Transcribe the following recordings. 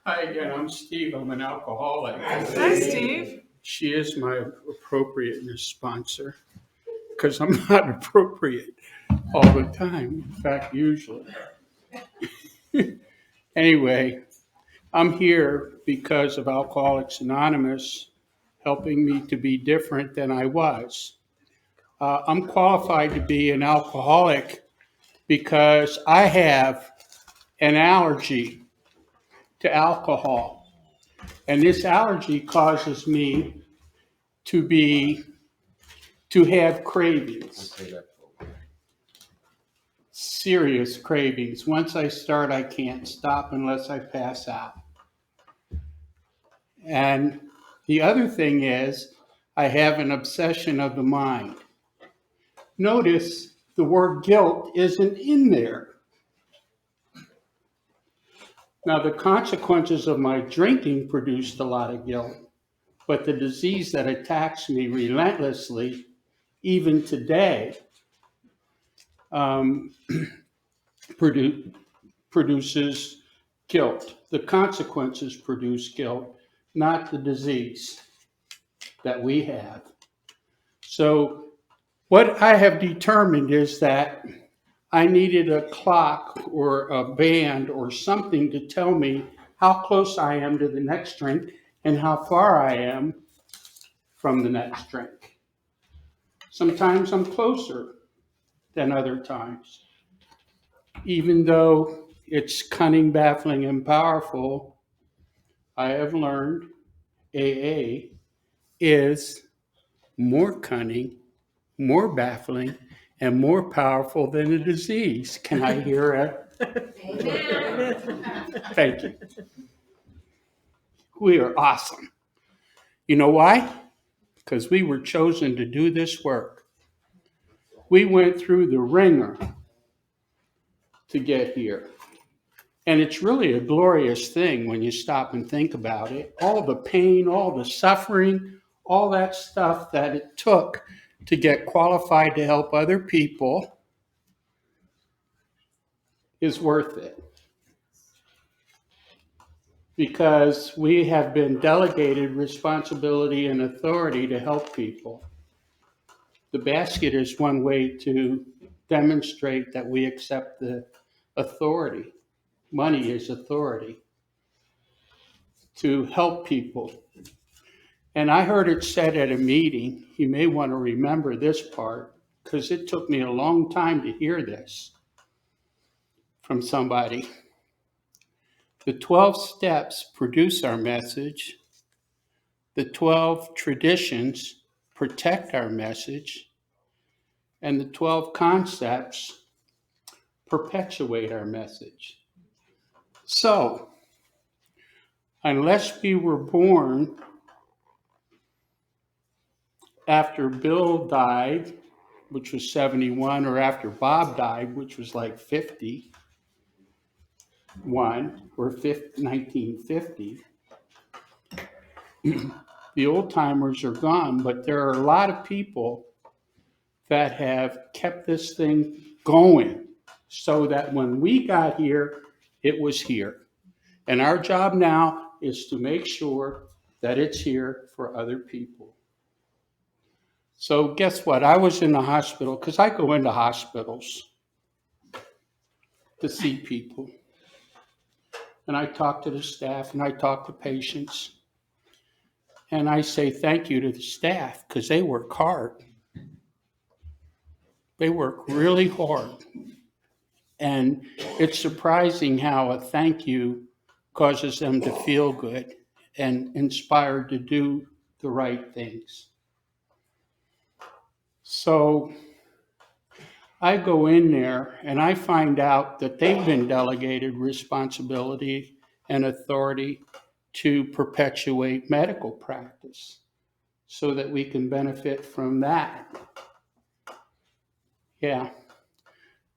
Hi again, I'm Steve. I'm an alcoholic. Hi, Steve. She is my appropriateness sponsor because I'm not appropriate all the time. In fact, usually. Anyway, I'm here because of Alcoholics Anonymous helping me to be different than I was. I'm qualified to be an alcoholic because I have an allergy to alcohol. And this allergy causes me to have cravings, serious cravings. Once I start, I can't stop unless I pass out. And the other thing is, I have an obsession of the mind. Notice the word guilt isn't in there. Now, the consequences of my drinking produced a lot of guilt, but the disease that attacks me relentlessly, even today, um, produces guilt. The consequences produce guilt, not the disease that we have. So, what I have determined is that I needed a clock or a band or something to tell me how close I am to the next drink and how far I am from the next drink. Sometimes I'm closer than other times. Even though it's cunning, baffling, and powerful, I have learned AA is more cunning, more baffling, and more powerful than a disease. Can I hear it? Amen. Thank you. We are awesome. You know why? Because we were chosen to do this work. We went through the ringer to get here. And it's really a glorious thing when you stop and think about it. All the pain, all the suffering, all that stuff that it took to get qualified to help other people is worth it. Because we have been delegated responsibility and authority to help people. The basket is one way to demonstrate that we accept the authority. Money is authority to help people. And I heard it said at a meeting, you may want to remember this part, because it took me a long time to hear this from somebody. The 12 steps produce our message. The 12 traditions protect our message. And the 12 concepts perpetuate our message. So, unless we were born after Bill died, which was 71, or after Bob died, which was like 51, or 1950, the old timers are gone, but there are a lot of people that have kept this thing going so that when we got here, it was here. And our job now is to make sure that it's here for other people. So guess what? I was in the hospital, because I go into hospitals to see people. And I talk to the staff and I talk to patients. And I say thank you to the staff because they work hard. They work really hard. And it's surprising how a thank you causes them to feel good and inspired to do the right things. So I go in there and I find out that they've been delegated responsibility and authority to perpetuate medical practice so that we can benefit from that. Yeah.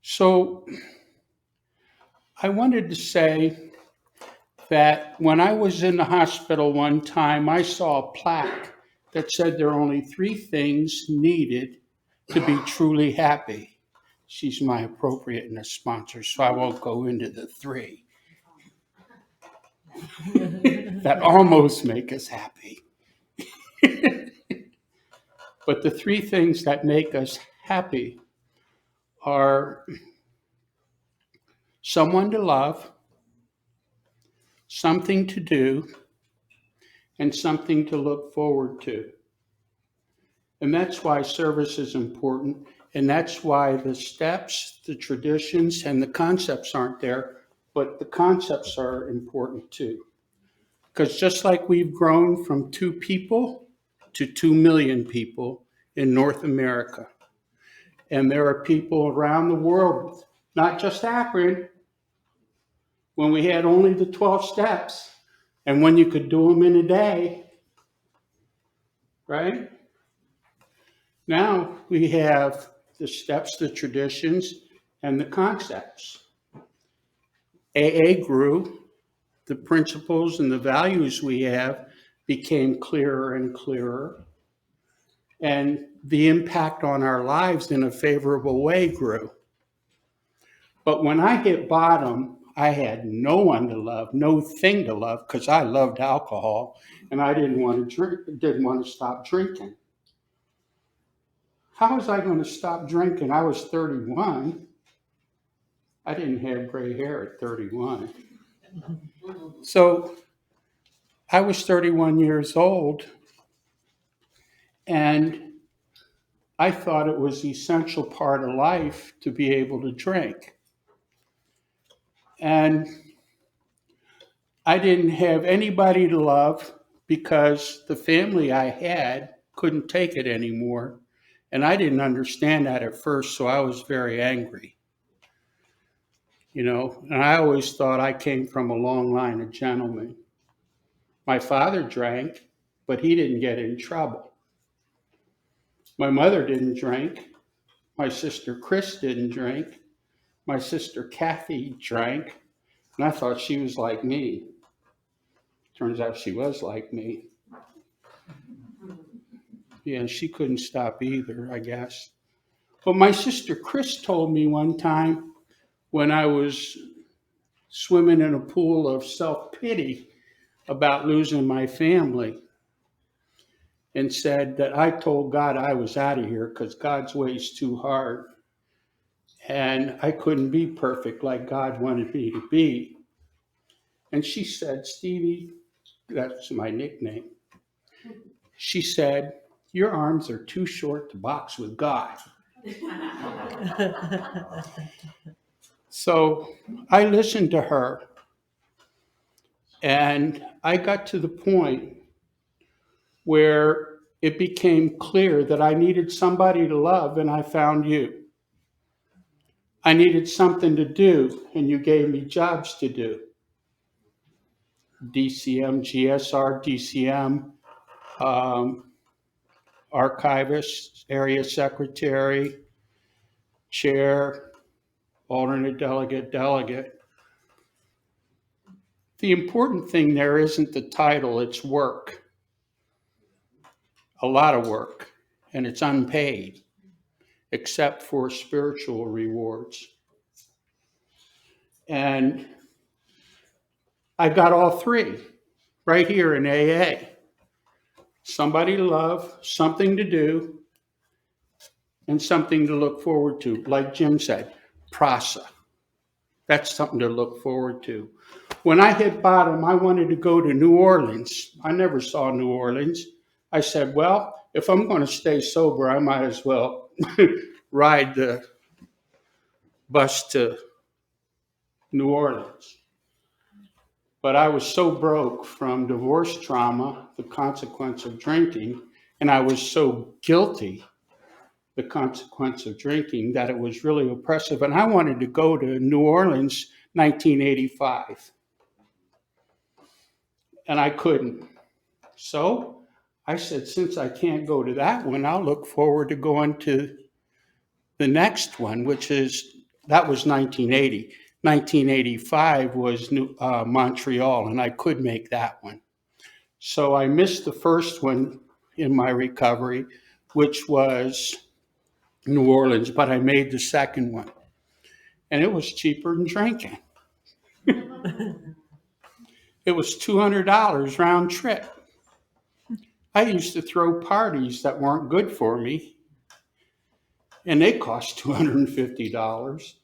So I wanted to say that when I was in the hospital one time, I saw a plaque that said there are only 3 things needed to be truly happy. She's my appropriateness sponsor, so I won't go into the 3. that almost make us happy. But the three things that make us happy are someone to love, something to do, and something to look forward to. And that's why service is important. And that's why the steps, the traditions, and the concepts aren't there, but the concepts are important too. Because just like we've grown from 2 people to 2 million people in North America, and there are people around the world, not just Akron, when we had only the 12 steps, and when you could do them in a day, right? Now we have the steps, the traditions, and the concepts. AA grew, the principles and the values we have became clearer and clearer, and the impact on our lives in a favorable way grew. But when I hit bottom, I had no one to love, no thing to love, because I loved alcohol and I didn't want to drink, didn't want to stop drinking. How was I going to stop drinking? I was 31. I didn't have gray hair at 31. So I was 31 years old, and I thought it was an essential part of life to be able to drink. And I didn't have anybody to love because the family I had couldn't take it anymore. And I didn't understand that at first, so I was very angry. You know, and I always thought I came from a long line of gentlemen. My father drank, but he didn't get in trouble. My mother didn't drink. My sister Chris didn't drink. My sister Kathy drank, and I thought she was like me. Turns out she was like me. Yeah, she couldn't stop either, I guess. But my sister Chris told me one time when I was swimming in a pool of self-pity about losing my family, and said that I told God I was out of here because God's way is too hard. And I couldn't be perfect like God wanted me to be. And she said, Stevie, that's my nickname. She said, your arms are too short to box with God. So I listened to her, and I got to the point where it became clear that I needed somebody to love, and I found you. I needed something to do, and you gave me jobs to do. DCM, GSR, DCM, archivist, area secretary, chair, alternate delegate, delegate. The important thing there isn't the title, it's work. A lot of work, and it's unpaid, except for spiritual rewards. And I got all three right here in AA. Somebody to love, something to do, and something to look forward to. Like Jim said, PRASA. That's something to look forward to. When I hit bottom, I wanted to go to New Orleans. I never saw New Orleans. I said, well, if I'm going to stay sober, I might as well ride the bus to New Orleans. But I was so broke from divorce trauma, the consequence of drinking, and I was so guilty, the consequence of drinking, that it was really oppressive. And I wanted to go to New Orleans 1985. And I couldn't. So I said, since I can't go to that one, I'll look forward to going to the next one, that was 1980. 1985 was Montreal, and I could make that one. So I missed the first one in my recovery, which was New Orleans, but I made the second one. And it was cheaper than drinking. It was $200 round trip. I used to throw parties that weren't good for me, and they cost $250.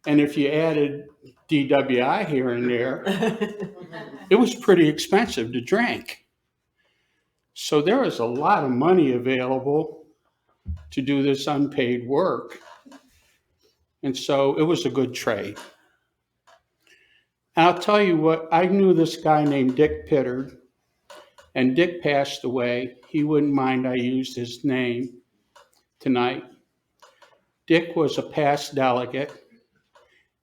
And if you added DWI here and there, it was pretty expensive to drink. So there was a lot of money available to do this unpaid work. And so it was a good trade. And I'll tell you what, I knew this guy named Dick Pittard, and Dick passed away. He wouldn't mind I used his name tonight. Dick was a past delegate,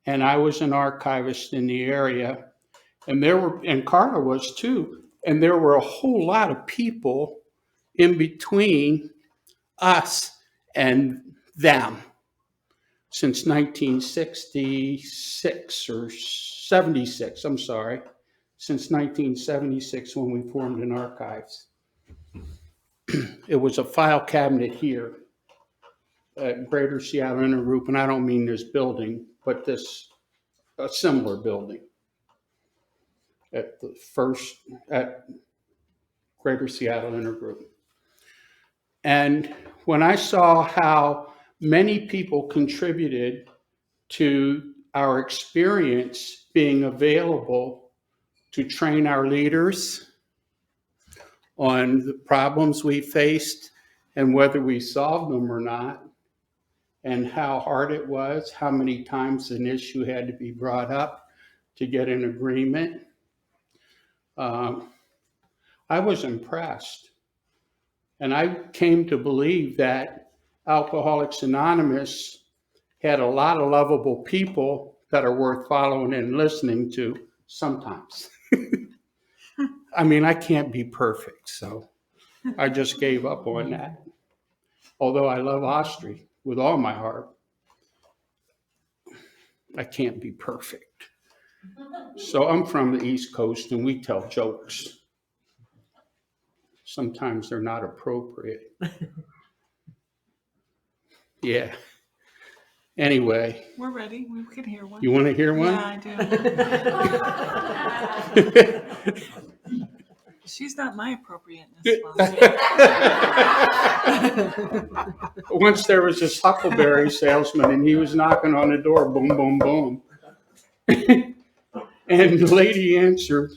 and I was an archivist in the area. And Carter was too. And there were a whole lot of people in between us and them since 1966 or 76, I'm sorry, since 1976 when we formed an archives. It was a file cabinet here at Greater Seattle Intergroup, and I don't mean this building, but a similar building at Greater Seattle Intergroup. And when I saw how many people contributed to our experience being available to train our leaders on the problems we faced and whether we solved them or not, and how hard it was, how many times an issue had to be brought up to get an agreement, I was impressed. And I came to believe that Alcoholics Anonymous had a lot of lovable people that are worth following and listening to sometimes. I mean, I can't be perfect, so I just gave up on that. Although I love Austri with all my heart, I can't be perfect. So I'm from the East Coast, and we tell jokes. Sometimes they're not appropriate. Yeah. Anyway. We're ready. We can hear one. You want to hear one? Yeah, I do. She's not my appropriateness. Once there was this Huckleberry salesman, and he was knocking on the door, boom, boom, boom. And the lady answered,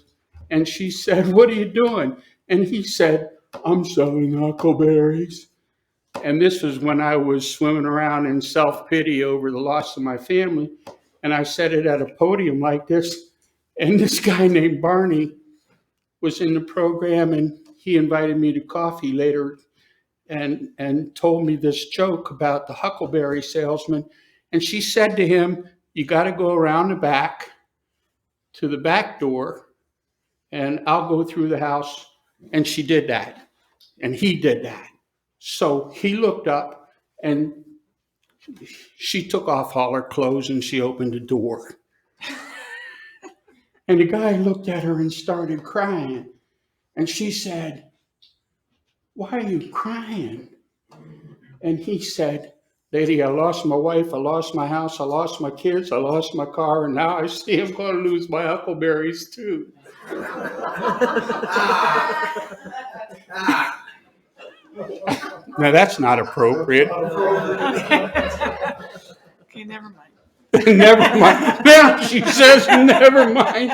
and she said, "What are you doing?" And he said, "I'm selling huckleberries." And this was when I was swimming around in self-pity over the loss of my family. And I said it at a podium like this. And this guy named Barney was in the program, and he invited me to coffee later and told me this joke about the huckleberry salesman. And she said to him, "You got to go around the back to the back door, and I'll go through the house." And she did that. And he did that. So he looked up, and she took off all her clothes, and she opened the door. And the guy looked at her and started crying. And she said, "Why are you crying?" And he said, "Lady, I lost my wife, I lost my house, I lost my kids, I lost my car, and now I see I'm going to lose my huckleberries too." Now that's not appropriate. Okay, never mind. Never mind. Now she says, "Never mind."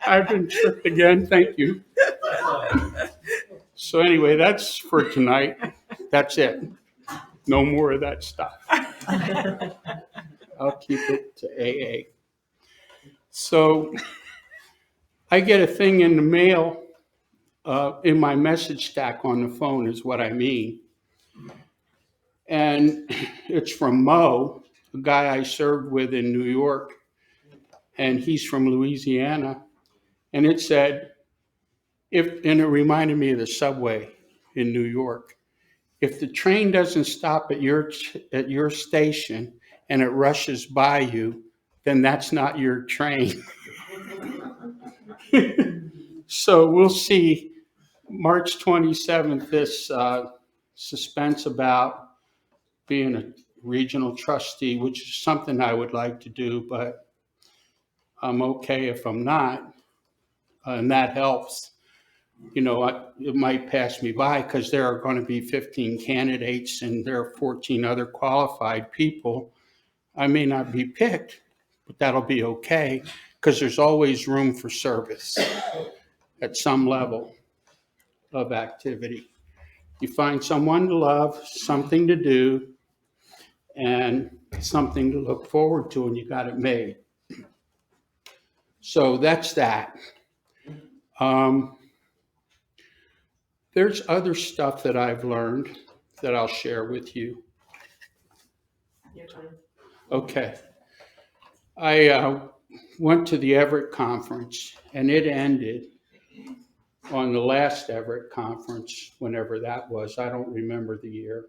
I've been tricked again. Thank you. So anyway, that's for tonight. That's it. No more of that stuff. I'll keep it to AA. So I get a thing in the mail in my message stack on the phone is what I mean. And it's from Mo, a guy I served with in New York, and he's from Louisiana. And it said, and it reminded me of the subway in New York. If the train doesn't stop at your station and it rushes by you, then that's not your train. So we'll see March 27th, this suspense about being a regional trustee, which is something I would like to do, but I'm okay if I'm not. and that helps. You know, it might pass me by because there are going to be 15 candidates and there are 14 other qualified people. I may not be picked, but that'll be okay because there's always room for service at some level of activity. You find someone to love, something to do, and something to look forward to, and you got it made. So that's that. There's other stuff that I've learned that I'll share with you. Okay. I went to the Everett Conference, and it ended on the last Everett Conference, whenever that was. I don't remember the year.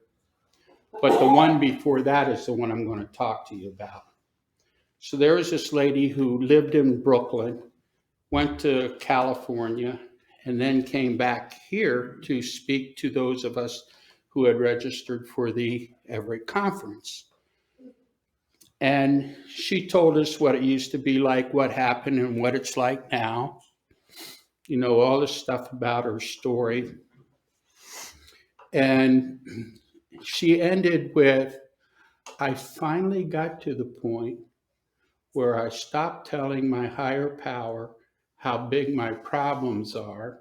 But the one before that is the one I'm going to talk to you about. So there was this lady who lived in Brooklyn, went to California, and then came back here to speak to those of us who had registered for the Everett Conference. And she told us what it used to be like, what happened, and what it's like now. You know, all this stuff about her story. And she ended with, I finally got to the point where I stopped telling my higher power how big my problems are,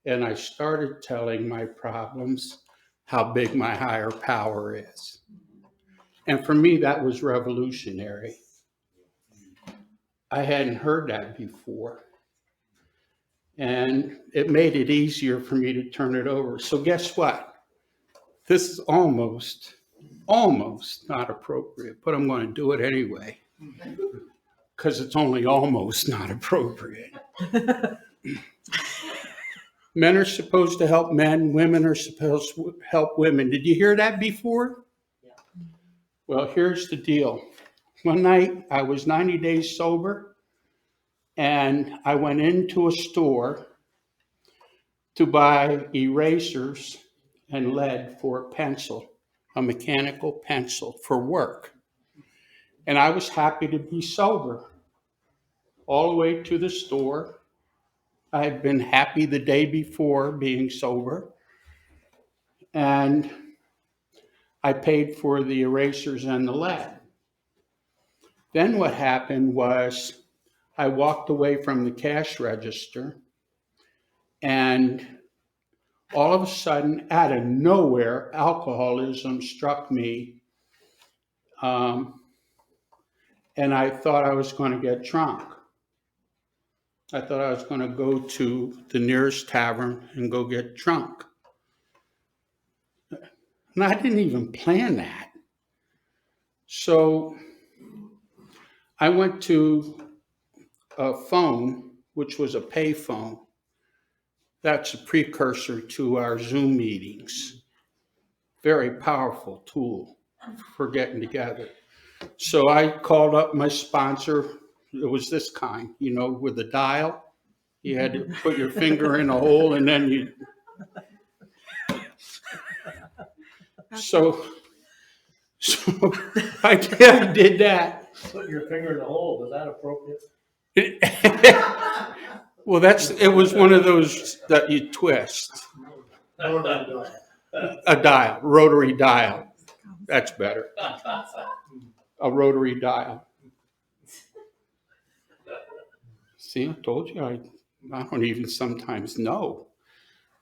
and I started telling my problems how big my higher power is. And for me, that was revolutionary. I hadn't heard that before. And it made it easier for me to turn it over. So guess what? This is almost not appropriate, but I'm going to do it anyway, because it's only almost not appropriate. Men are supposed to help men, women are supposed to help women. Did you hear that before? Yeah. Well, here's the deal. One night I was 90 days sober, and I went into a store to buy erasers and lead for a pencil, a mechanical pencil for work. And I was happy to be sober all the way to the store. I had been happy the day before being sober. And I paid for the erasers and the lead. Then what happened was I walked away from the cash register, and all of a sudden, out of nowhere, alcoholism struck me. And I thought I was going to get drunk. I thought I was going to go to the nearest tavern and go get drunk. And I didn't even plan that. So I went to a phone, which was a pay phone. That's a precursor to our Zoom meetings. Very powerful tool for getting together. So I called up my sponsor. It was this kind, you know, with a dial. You had to put your finger in a hole and then you. So I did that. Put your finger in the hole, was that appropriate? Well, it was one of those that you twist. A dial, rotary dial. That's better. A rotary dial. See, I told you, I don't even sometimes know.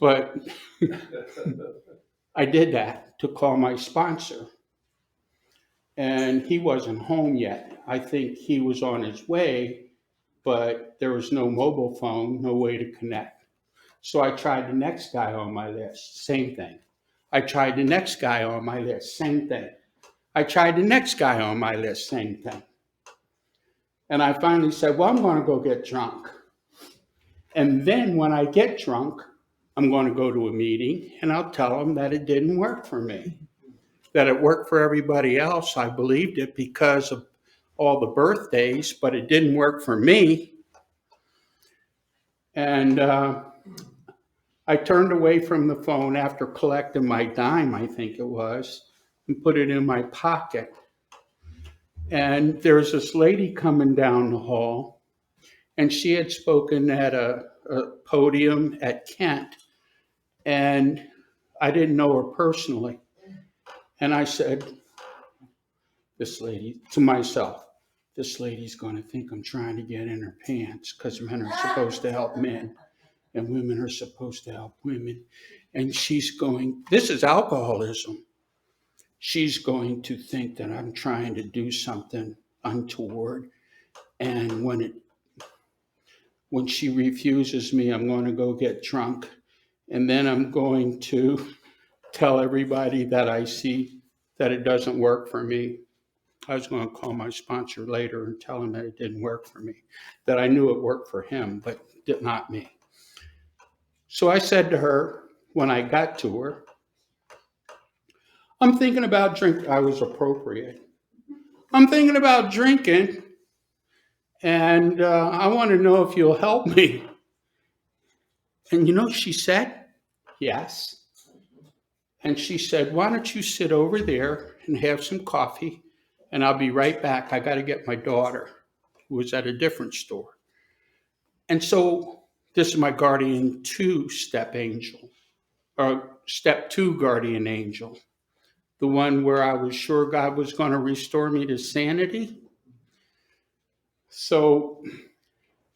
But I did that to call my sponsor. And he wasn't home yet. I think he was on his way, but there was no mobile phone, no way to connect. So I tried the next guy on my list, same thing. I tried the next guy on my list, same thing. I tried the next guy on my list, same thing. And I finally said, well, I'm going to go get drunk. And then when I get drunk, I'm going to go to a meeting and I'll tell them that it didn't work for me. That it worked for everybody else. I believed it because of all the birthdays, but it didn't work for me. And I turned away from the phone after collecting my dime, I think it was, and put it in my pocket. And there was this lady coming down the hall, and she had spoken at a podium at Kent, and I didn't know her personally. And I said, this lady, to myself, this lady's going to think I'm trying to get in her pants because men are supposed to help men and women are supposed to help women. And she's going, this is alcoholism. She's going to think that I'm trying to do something untoward. And when she refuses me, I'm going to go get drunk. And then I'm going to tell everybody that I see that it doesn't work for me. I was going to call my sponsor later and tell him that it didn't work for me, that I knew it worked for him, but not me. So I said to her, when I got to her, I'm thinking about drinking. I was appropriate. I'm thinking about drinking, and I want to know if you'll help me. And you know, she said, yes. And she said, why don't you sit over there and have some coffee, and I'll be right back. I got to get my daughter, who was at a different store. And so this is my guardian 2-step angel, or step 2 guardian angel, the one where I was sure God was going to restore me to sanity. So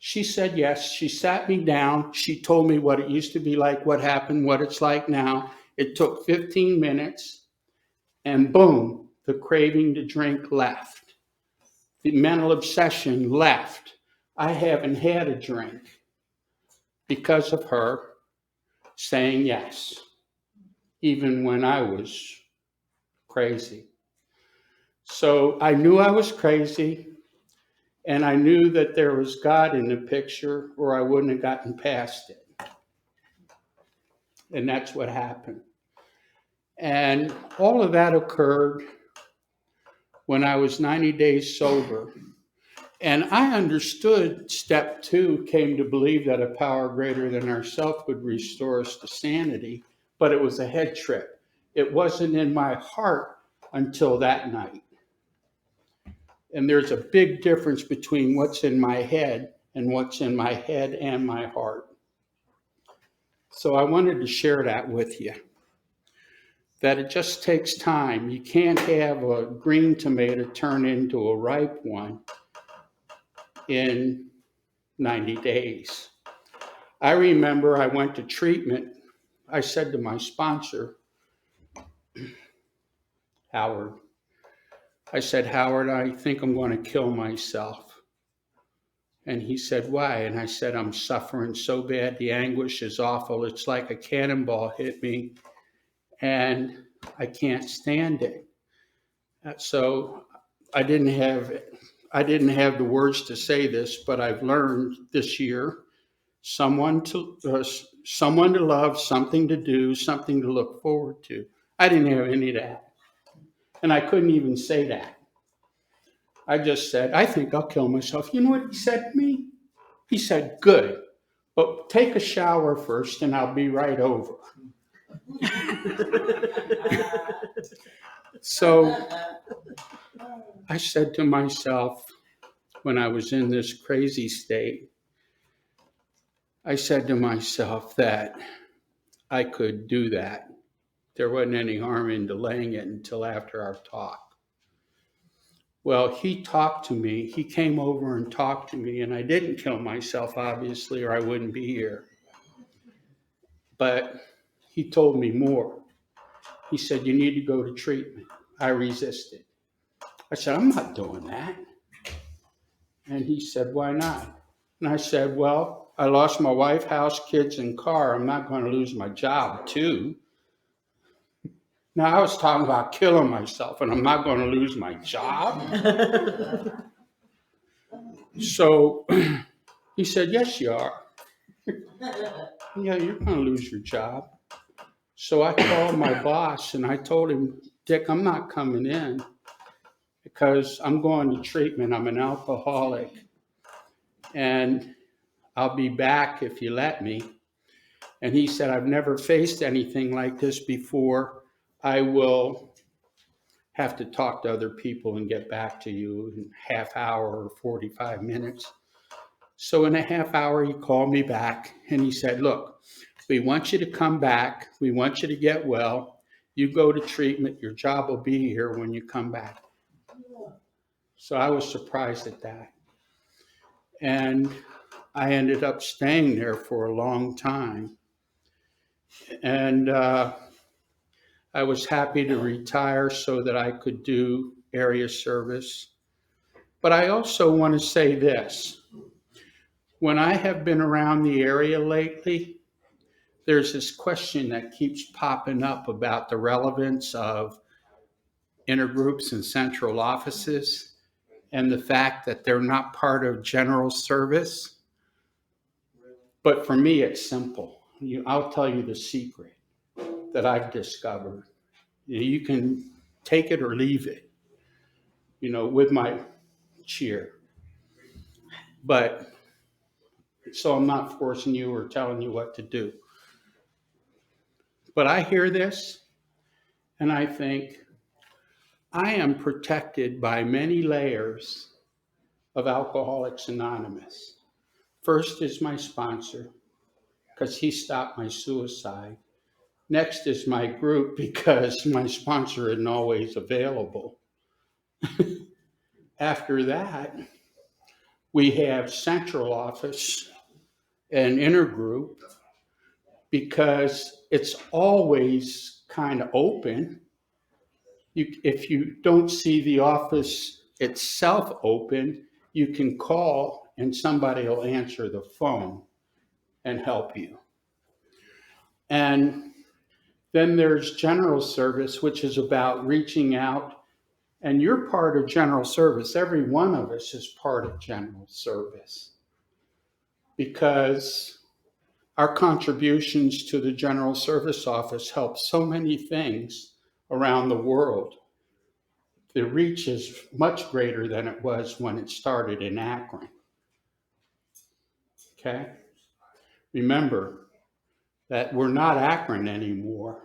she said yes. She sat me down. She told me what it used to be like, what happened, what it's like now. It took 15 minutes, and boom, the craving to drink left. The mental obsession left. I haven't had a drink because of her saying yes, even when I was crazy. So I knew I was crazy, and I knew that there was God in the picture, or I wouldn't have gotten past it. And that's what happened. And all of that occurred when I was 90 days sober. And I understood step 2, came to believe that a power greater than ourselves would restore us to sanity, but it was a head trip. It wasn't in my heart until that night. And there's a big difference between what's in my head and what's in my head and my heart. So I wanted to share that with you, that it just takes time. You can't have a green tomato turn into a ripe one in 90 days. I remember I went to treatment. I said to my sponsor, Howard, I said, Howard, I think I'm going to kill myself. And he said, why? And I said, I'm suffering so bad. The anguish is awful. It's like a cannonball hit me, and I can't stand it. So I didn't have the words to say this, but I've learned this year, someone to love, something to do, something to look forward to. I didn't have any of that. And I couldn't even say that. I just said, I think I'll kill myself. You know what he said to me? He said, good, but take a shower first and I'll be right over. So I said to myself, when I was in this crazy state, I said to myself that I could do that. There wasn't any harm in delaying it until after our talk. Well, he talked to me. He came over and talked to me, and I didn't kill myself, obviously, or I wouldn't be here. But he told me more. He said, you need to go to treatment. I resisted. I said, I'm not doing that. And he said, why not? And I said, well, I lost my wife, house, kids, and car. I'm not going to lose my job, too. Now, I was talking about killing myself, and I'm not going to lose my job. So he said, yes, you are. Yeah, you're going to lose your job. So I called my boss, and I told him, Dick, I'm not coming in because I'm going to treatment. I'm an alcoholic, and I'll be back if you let me. And he said, I've never faced anything like this before. I will have to talk to other people and get back to you in half hour or 45 minutes. So in a half hour, he called me back and he said, look, we want you to come back. We want you to get well. You go to treatment. Your job will be here when you come back. So I was surprised at that. And I ended up staying there for a long time. And I was happy to retire so that I could do area service. But I also want to say this. When I have been around the area lately, there's this question that keeps popping up about the relevance of intergroups and central offices and the fact that they're not part of general service. But for me, it's simple. I'll tell you the secret that I've discovered. You can take it or leave it, with my cheer. But so I'm not forcing you or telling you what to do. But I hear this and I think I am protected by many layers of Alcoholics Anonymous. First is my sponsor, because he stopped my suicide. Next is my group, because my sponsor isn't always available. After that, we have central office and intergroup, because it's always kind of open. If you don't see the office itself open, you can call and somebody will answer the phone and help you. And then there's general service, which is about reaching out. And you're part of general service. Every one of us is part of general service, because our contributions to the General Service Office help so many things around the world. The reach is much greater than it was when it started in Akron. Okay? Remember that we're not Akron anymore.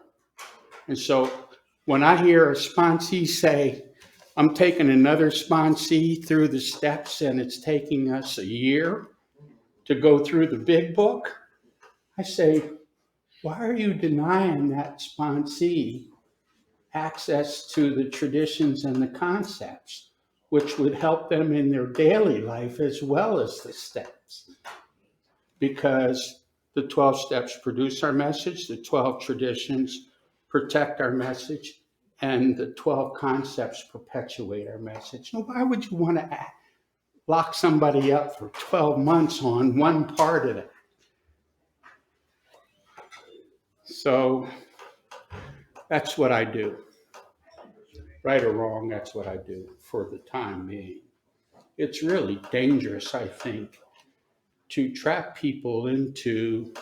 And so when I hear a sponsee say, I'm taking another sponsee through the steps and it's taking us a year to go through the big book, I say, why are you denying that sponsee access to the traditions and the concepts, which would help them in their daily life as well as the steps? Because the 12 steps produce our message, the 12 traditions protect our message, and the 12 concepts perpetuate our message. Now, why would you want to lock somebody up for 12 months on one part of it? So that's what I do. Right or wrong, that's what I do for the time being. It's really dangerous, I think, to trap people into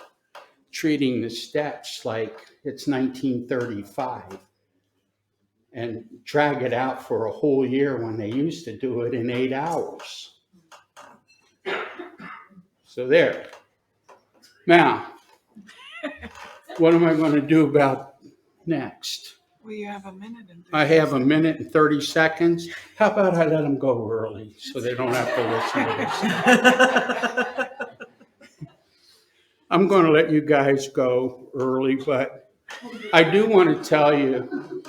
treating the steps like it's 1935 and drag it out for a whole year when they used to do it in 8 hours. So there. Now, what am I going to do about next? Well, you have a minute and I have a minute and 30 seconds. How about I let them go early so they don't have to listen to this? I'm going to let you guys go early, but I do want to tell you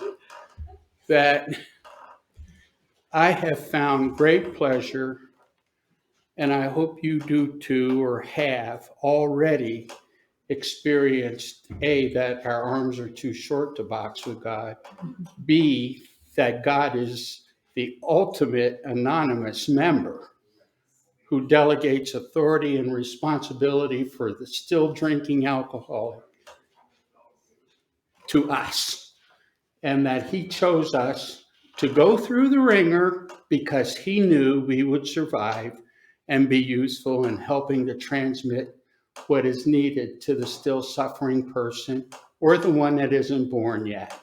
that I have found great pleasure, and I hope you do too, or have already experienced, A, that our arms are too short to box with God, B, that God is the ultimate anonymous member who delegates authority and responsibility for the still drinking alcoholic to us, and that he chose us to go through the ringer because he knew we would survive and be useful in helping to transmit what is needed to the still suffering person or the one that isn't born yet.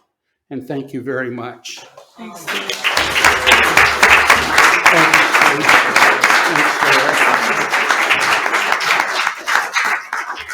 And thank you very much. Thanks, Steve. Thank you, Steve. Thanks, Sarah.